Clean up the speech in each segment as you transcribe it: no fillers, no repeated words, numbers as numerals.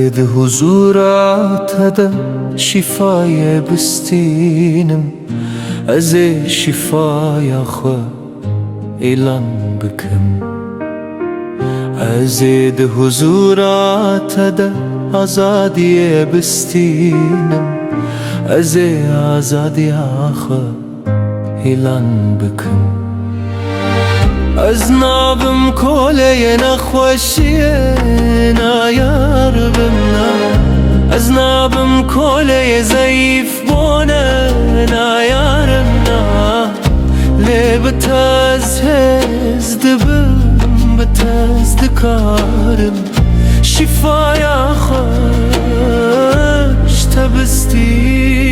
ازید حضورات هده شفای بستینم از شفای خو اعلان بکم ازید حضورات هده آزادی بستینم از آزادی خو اعلان بکم از نابم کوله نخوشیه نایار بمنا از نابم کوله ضعیف بونه نایارم نا لی بتاز هزد بم بتاز دکارم شفایا خوش تبستینم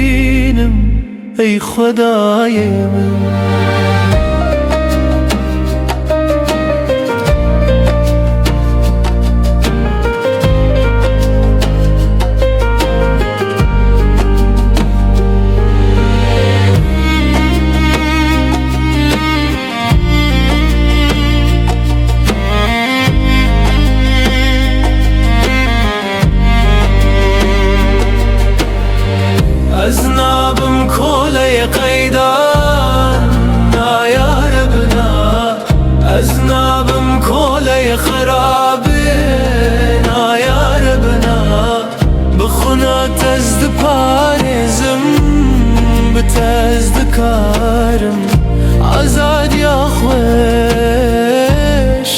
ای خدای من از نابم کوله قیدان نایار بنا از نابم کوله خرابه نایار بنا بخونا تزد پارزم بتزد کارم آزاد یا خوش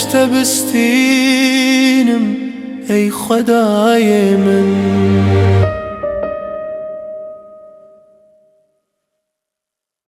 تبستینم ای خدای من